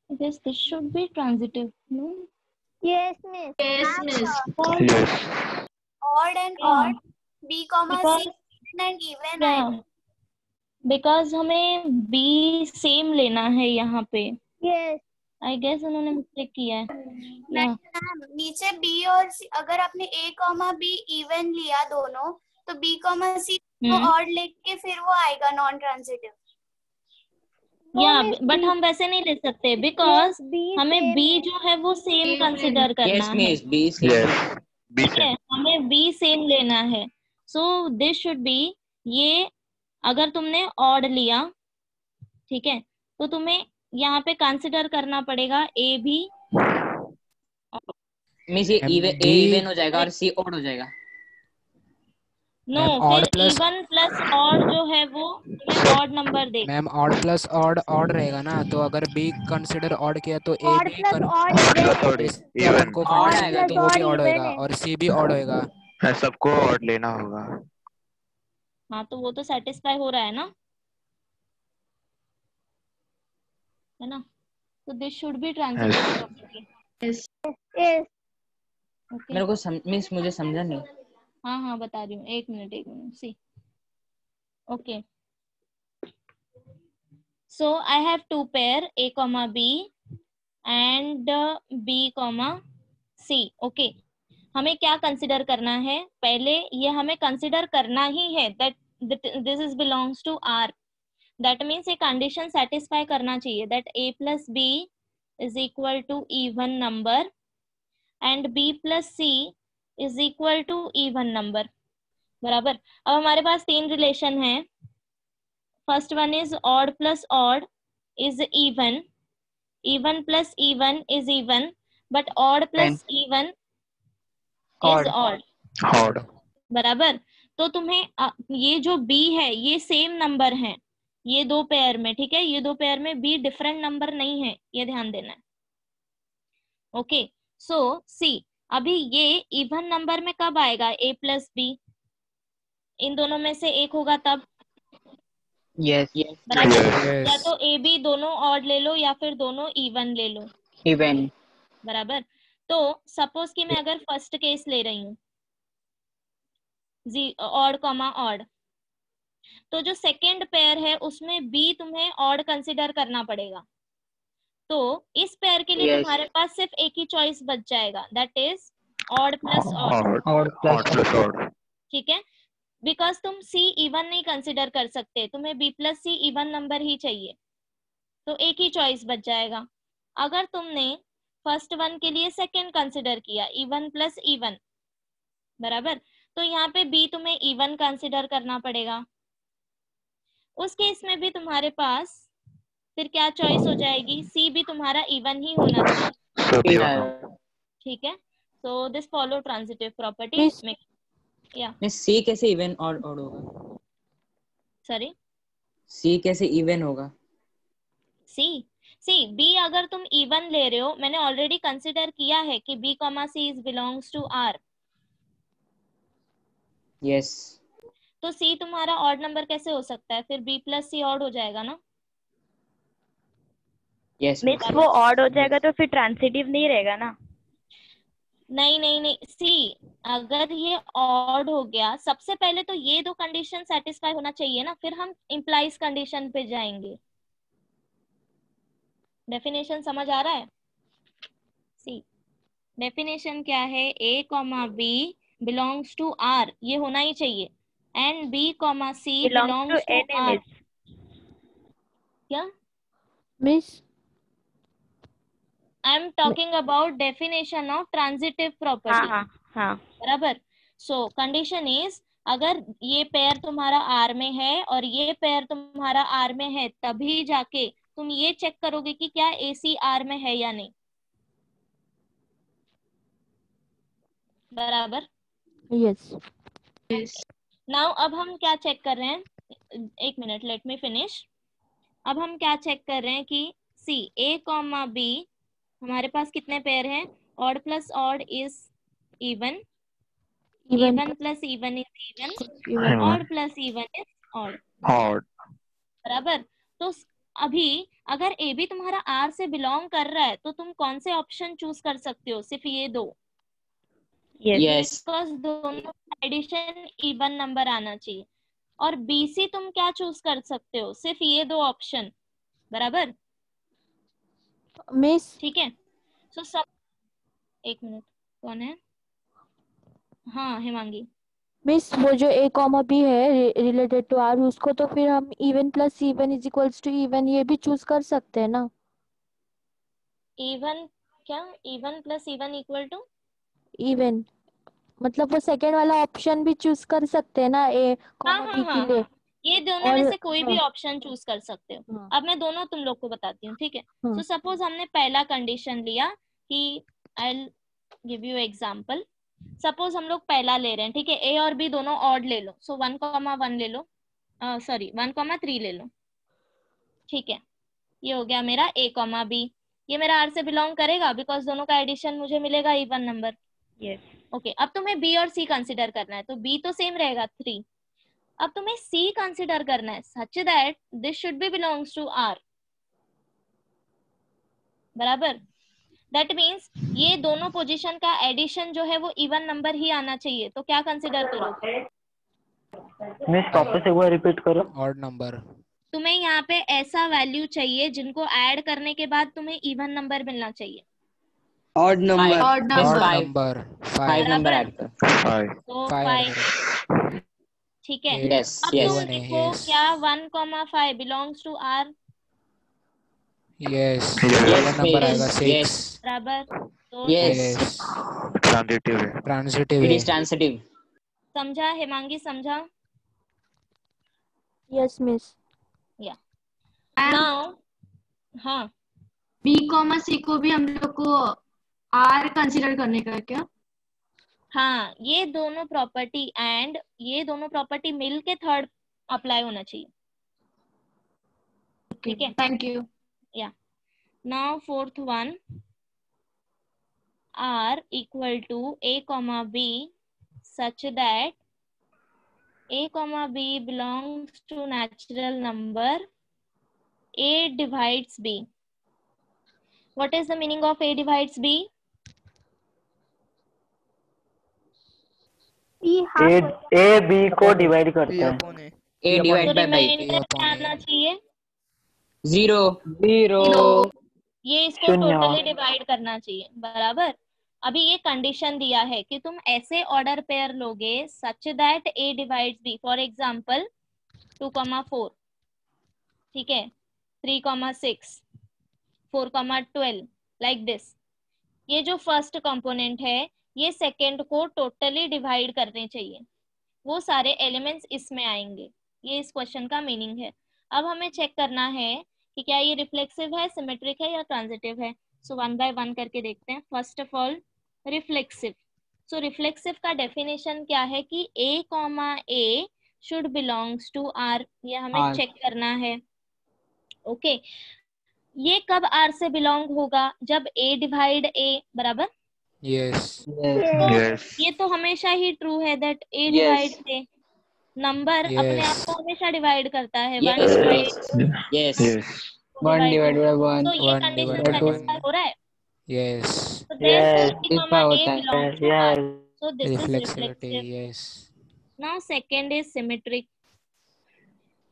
I guess this should be transitive, no? Yes, miss. Yes, miss. Yes. Odd and odd. B comma C even and even आएगा. Because हमें B सेम लेना है यहाँ पे. Yes. I guess उन्होंने मिस्टेक किया है. नहीं मैम, नीचे B और C, अगर आपने A कॉमा B इवन लिया दोनों, तो B कॉमा C को ऑड लेके फिर वो आएगा नॉन ट्रांजिटिव. बट हम वैसे नहीं ले सकते बिकॉज हमें B जो है वो सेम कंसिडर करना है. ठीक है, हमें B सेम लेना है. सो दिस शुड बी, ये अगर तुमने ऑड लिया, ठीक है, तो तुम्हें यहाँ पे कंसिडर करना पड़ेगा A भी. मींस ये A इवन हो जाएगा और C ऑड हो जाएगा. नो, फिर इवन प्लस ऑड जो है वो तुम्हें ऑड नंबर देगा. मैम ऑड प्लस ऑड रहेगा ना, तो अगर बी कंसिडर ऑड किया तो ए ऑड भी प्लस ऑड इवन को ऑड आएगा तो वो भी ऑड होएगा और सी भी ऑड होएगा. सबको ऑड लेना होगा. हाँ, तो वो तो सेटिस्फाई हो रहा है ना, है ना? तो this should B transitive. Yes. मेरे को मिस मुझे समझा नहीं. हाँ बता रही हूँ, एक minute C. Okay, so I have two pair A comma B and B comma C. Okay, हमें क्या कंसिडर करना है? पहले ये हमें कंसिडर करना ही है that this is belongs to R. That means ये कंडीशन सेटिस्फाई करना चाहिए that A plus B is equal to even number and B plus C is equal to even number. बराबर. अब हमारे पास तीन रिलेशन है. First one is odd plus odd is even, even plus even is even, but odd plus even is odd. बराबर. तो तुम्हें ये जो B है ये सेम नंबर है ये दो पेयर में. ठीक है, ये दो पेयर में B डिफरेंट नंबर नहीं है, ये ध्यान देना है. ओके, सो C अभी ये इवन नंबर में कब आएगा? A प्लस B, इन दोनों में से एक होगा तब. यस. या तो A B दोनों ऑड ले लो या फिर दोनों इवन ले लो. इवन. बराबर. तो सपोज कि मैं अगर फर्स्ट केस ले रही हूँ ऑड कॉमा ऑड, तो जो सेकेंड पेयर है उसमें B तुम्हें ऑड कंसिडर करना पड़ेगा. तो इस पेयर के लिए तुम्हारे पास सिर्फ एक ही चॉइस बच जाएगा, that is odd plus odd. ठीक है, बिकॉज तुम C इवन नहीं कंसिडर कर सकते, तुम्हें B plus C even number ही चाहिए, तो एक ही चॉइस बच जाएगा. अगर तुमने फर्स्ट वन के लिए सेकेंड कंसिडर किया इवन प्लस इवन, बराबर, तो यहाँ पे B तुम्हें इवन कंसिडर करना पड़ेगा. उस केस में भी तुम्हारे पास फिर क्या चॉइस हो जाएगी? C भी तुम्हारा इवन ही होना चाहिए. ठीक है, so this follow transitive property. C कैसे इवन ऑड होगा? सॉरी, C कैसे इवन होगा? C B अगर तुम इवन ले रहे हो, मैंने ऑलरेडी कंसिडर किया है कि B comma C is belongs to R. Yes. तो C तुम्हारा ऑड नंबर कैसे हो सकता है? फिर B प्लस C ऑड हो जाएगा ना. यस. वो ऑड हो जाएगा तो फिर ट्रांजिटिव नहीं रहेगा ना. नहीं नहीं नहीं, सी अगर ये ऑड हो गया, सबसे पहले तो ये दो कंडीशन सेटिस्फाई होना चाहिए ना, फिर हम इम्प्लाइज कंडीशन पे जाएंगे। डेफिनेशन समझ आ रहा है? सी डेफिनेशन क्या है, A comma B belongs to R, ये होना ही चाहिए, and B comma C belongs to R. क्या miss? I am talking about definition of transitive property. हाँ बराबर। सो कंडीशन इज, अगर ये पेयर तुम्हारा आर में है और ये पेयर तुम्हारा आर में है, तभी जाके तुम ये चेक करोगे कि क्या एसी आर में है या नहीं। बराबर। यस। नाउ अब हम क्या चेक कर रहे हैं, एक मिनट, लेट मी फिनिश। अब हम क्या चेक कर रहे हैं कि सी ए कॉमा बी हमारे पास कितने पेयर हैं, odd plus odd is even, even plus even is even, odd plus even is odd. बराबर। तो अभी अगर ए बी तुम्हारा आर से बिलोंग कर रहा है तो तुम कौन से ऑप्शन चूज कर सकते हो? सिर्फ ये दो। यस। बिकॉज दोनों एडिशन इवन नंबर आना चाहिए। और बीसी तुम क्या चूज कर सकते हो? सिर्फ ये दो ऑप्शन। बराबर मिस? ठीक है। सो सब, एक मिनट, कौन है? हाँ हिमांगी। मिस वो जो ए कॉमा बी है रिलेटेड टू आर, उसको तो फिर हम even plus even is equals to even ये भी चूज कर सकते हैं ना? इवन क्या? Even plus even equal to even मतलब वो सेकेंड वाला ऑप्शन भी चूज कर सकते हैं ना ए कॉमा बी के लिए? ये दोनों में से कोई भी ऑप्शन चूज कर सकते हो। अब मैं दोनों तुम लोग को बताती हूँ, ठीक है? सो सपोज हमने पहला कंडीशन लिया कि, I will give you example. Suppose हम लोग पहला ले रहे हैं, ठीक है? ए और बी दोनों ऑड ले लो, सो 1,1 ले लो, सॉरी 1,3 ले लो, ठीक है? ये हो गया मेरा ए कॉमा बी। ये मेरा आर से बिलोंग करेगा बिकॉज दोनों का एडिशन मुझे मिलेगा इवन नंबर। ओके, अब तुम्हें बी और सी कंसिडर करना है, तो बी तो सेम रहेगा 3। अब तुम्हें सी कंसिडर करना है such that this should be belongs to R. बराबर। दैट मीन्स ये दोनों पोजीशन का एडिशन जो है वो इवन नंबर ही आना चाहिए। तो क्या कंसिडर करोगे? मिस वापस एक बार रिपीट करो। Odd number. तुम्हें यहाँ पे ऐसा वैल्यू चाहिए जिनको ऐड करने के बाद तुम्हें इवन नंबर मिलना चाहिए। Odd number. Odd number 5 number add कर। तो 5, ठीक है? यस अब तुम देखो क्या 1,5 belongs to R? Yes. Number आएगा 6। बराबर। तो यस। ट्रांजिटिव है। ट्रांजिटिव इट है। Is transitive. समझा हिमांगी? समझा? Yes miss. या नाउ हाँ, बी कॉमा सी को भी हम लोग को आर कंसीडर करने का है क्या? हाँ, ये दोनों प्रॉपर्टी एंड ये दोनों प्रॉपर्टी मिल के थर्ड अप्लाई होना चाहिए। ठीक है? Thank you. Yeah now fourth one, R equal to A comma B such that a comma b belongs to natural number a divides b. What is the meaning of a divides b? A B को डिवाइड करते हैं। ए डिवाइड बाय रिमाइंडर आना चाहिए 0। ये इसको टोटली डिवाइड करना चाहिए। बराबर। अभी ये कंडीशन दिया है कि तुम ऐसे ऑर्डर पेयर लोगे such that A divides B. For example 2,4, ठीक है? 3,6, 4,12, लाइक दिस। ये जो फर्स्ट कंपोनेंट है ये सेकेंड को टोटली डिवाइड करने चाहिए, वो सारे एलिमेंट्स इसमें आएंगे। ये इस क्वेश्चन का मीनिंग है। अब हमें चेक करना है कि क्या ये रिफ्लेक्सिव है, सिमेट्रिक है या ट्रांजिटिव है। सो 1 बाय 1 करके देखते हैं। First of all reflexive. So reflexive का डेफिनेशन क्या है कि a comma a should belongs to r। ये हमें चेक करना है। ओके, ये कब r से बिलोंग होगा? जब a डिवाइड a। बराबर। यस। ये तो हमेशा ही ट्रू है that a divide a। Number अपने आप को हमेशा डिवाइड करता है। 1 1 डिवाइड बाय 1। तो ये कंडीशन सेटिस्फाई हो रहा है? यस। तो Yes. B comma A belongs to R. Yes. So this is Reflexivity, reflexive. yes. Now second is symmetric.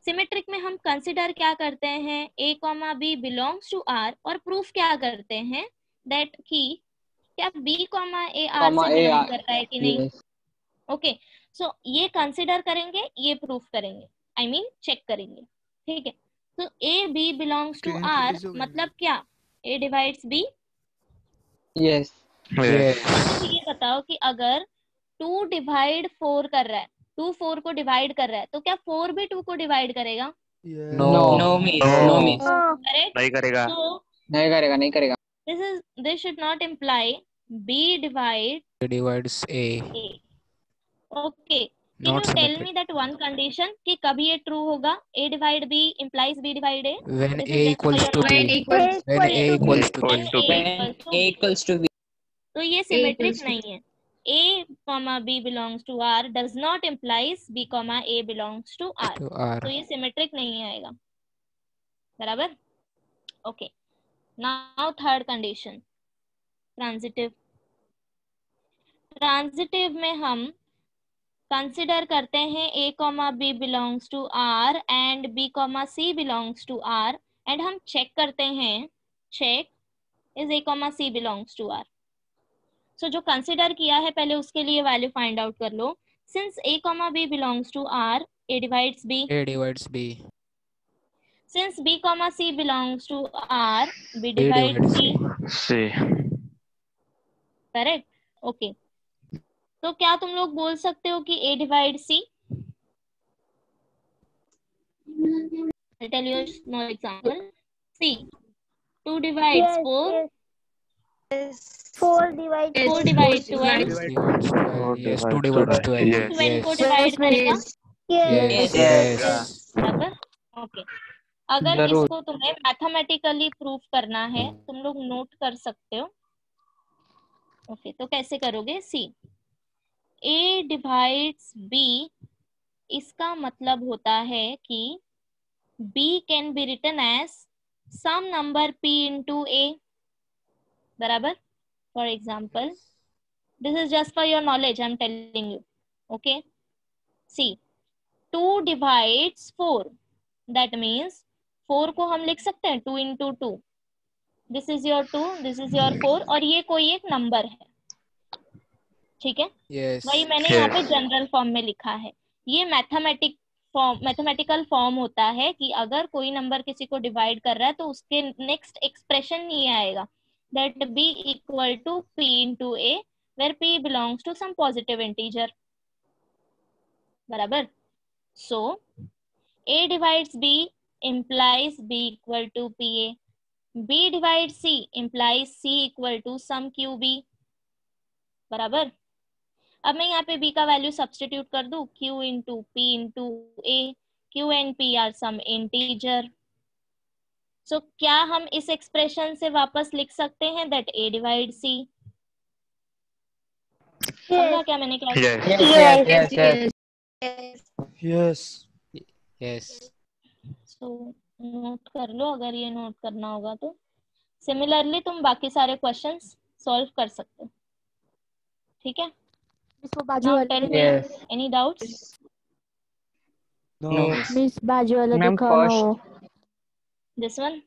Symmetric में हम कंसिडर क्या करते हैं, A comma B belongs to R, और प्रूफ क्या करते हैं दैट कि क्या B कॉमा A R से बिलोंग कर रहा है कि नहीं. ओके, सो ये कंसिडर करेंगे, ये प्रूफ करेंगे, आई मीन चेक करेंगे. ठीक है, तो A B belongs to R मतलब क्या, A डिवाइड्स B. यस तो ये बताओ कि अगर 2 डिवाइड 4 कर रहा है, 2 4 को डिवाइड कर रहा है, तो क्या 4 भी 2 को डिवाइड करेगा? नो मिस करेक्ट, नहीं करेगा, नहीं करेगा. this should not imply B divides A. Okay, can Not you tell symmetric. me that one condition कि कभी ये true होगा, A divide B implies B divide A? When This A is just for equals your to B. knowledge. When A equals to When B. A equals to B. तो ये सिमेट्रिक नहीं है. A comma B belongs to R does not implies B comma A belongs to R. To R. तो ये सिमेट्रिक नहीं आएगा. बराबर. Okay, now third condition, transitive. Transitive में हम कंसिडर करते हैं A comma B belongs to R and B comma C belongs to R, and हम चेक करते हैं, check is A comma C belongs to R. So जो कंसिडर किया है पहले उसके लिए वैल्यू फाइंड आउट कर लो. Since A comma B belongs to R, A divides B. A divides B. Since B comma C belongs to R, B divides C. Correct. Okay, तो क्या तुम लोग बोल सकते हो कि A divide C? I'll tell you a small example. C 2 divides 4. 4 divides 4 divides 12. Divides 12. Yes, 2 divides 12. 12 को Yes. डिवाइड करेगा. Yes. बराबर. ओके, अगर जरूर. इसको तुम्हें मैथमेटिकली प्रूफ करना है, तुम लोग नोट कर सकते हो. ओके, तो कैसे करोगे? सी, A डिवाइड्स B, इसका मतलब होता है कि B can be written as some number P into A. बराबर. For example, this is just for your knowledge, I am telling you. Okay, see 2 divides 4, that means 4 को हम लिख सकते हैं 2 into 2. This is your 2, this is your 4, और ये कोई एक नंबर है. ठीक है, Yes. वही मैंने यहाँ पे जनरल फॉर्म में लिखा है. ये मैथमेटिकल फॉर्म होता है कि अगर कोई नंबर किसी को डिवाइड कर रहा है तो उसके नेक्स्ट एक्सप्रेशन ये आएगा that B equal to P into A, where P belongs to some positive integer. बराबर. So A divides B implies B equal to PA. B divides C implies C equal to some QB. बराबर. अब मैं यहाँ पे B का वैल्यू सब्स्टिट्यूट कर दूं, Q into P into A. Q and P are some integer. So क्या हम इस एक्सप्रेशन से वापस लिख सकते हैं that A divides C? समझा क्या मैंने क्या? Yes. So नोट कर लो अगर ये नोट करना होगा तो. सिमिलरली तुम बाकी सारे क्वेश्चंस सॉल्व कर सकते हो. ठीक है? Now tell me, any doubts? No. Miss बाजू वाला Ma'am, दिखाओ ना first- वो. This one?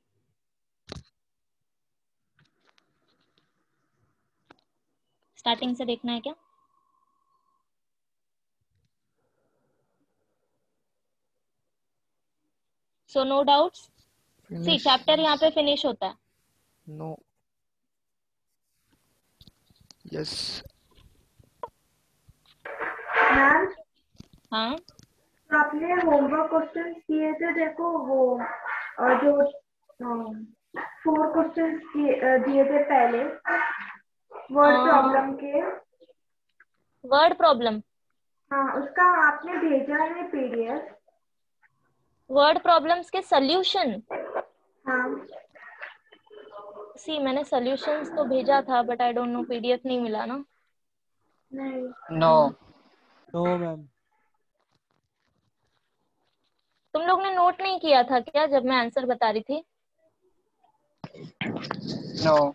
स्टार्टिंग से देखना है क्या? So no doubts? See, chapter यहाँ पे फिनिश होता है. No. Yes. मैम, हाँ, आपने होमवर्क क्वेश्चन किए थे, देखो वो जो 4 क्वेश्चन दिए थे पहले वर्ड प्रॉब्लम के. Word problem. हाँ, उसका आपने भेजा है PDF. वर्ड प्रॉब्लम्स के सॉल्यूशन. हाँ. सी, मैंने सॉल्यूशंस तो भेजा था but I don't know PDF नहीं मिला ना. नहीं. No, ma'am. तुम लोग ने नोट नहीं किया था क्या जब मैं आंसर बता रही थी? No.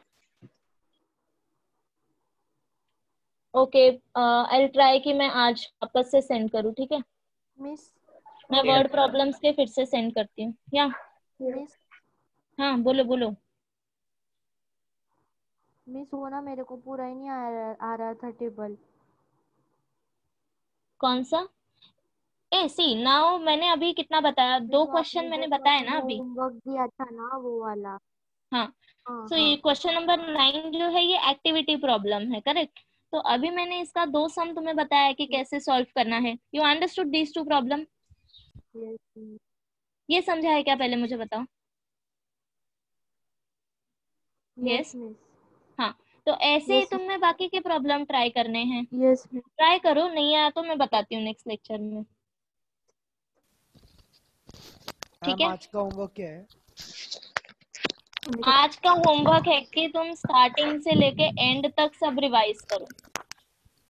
ओके, आई ट्राई कि मैं आज वापस से सेंड करूँ, ठीक है? मिस मैं वर्ड प्रॉब्लम्स के फिर से सेंड करती हूँ। या मिस हाँ बोलो बोलो। मिस वो ना मेरे को पूरा ही नहीं आ रहा था टेबल। कौन सा? ए सी नाउ मैंने अभी कितना बताया, 2 क्वेश्चन मैंने बताया ना अभी। होमवर्क दिया था ना वो वाला। हाँ, हाँ सो ये क्वेश्चन नंबर 9 जो है ये एक्टिविटी प्रॉब्लम है, करेक्ट? तो अभी मैंने इसका 2 सम तुम्हें बताया कि कैसे सॉल्व करना है। You understood these 2 problem? ये समझा है क्या, पहले मुझे बताओ। Yes miss. हाँ, तो ऐसे ही तुम्हें बाकी के प्रॉब्लम ट्राई करने हैं। यस ट्राई करो, नहीं आया तो मैं बताती हूँ नेक्स्ट लेक्चर में, ठीक है? आज का होमवर्क क्या है? आज का होमवर्क है कि तुम स्टार्टिंग से लेके एंड तक सब रिवाइज करो।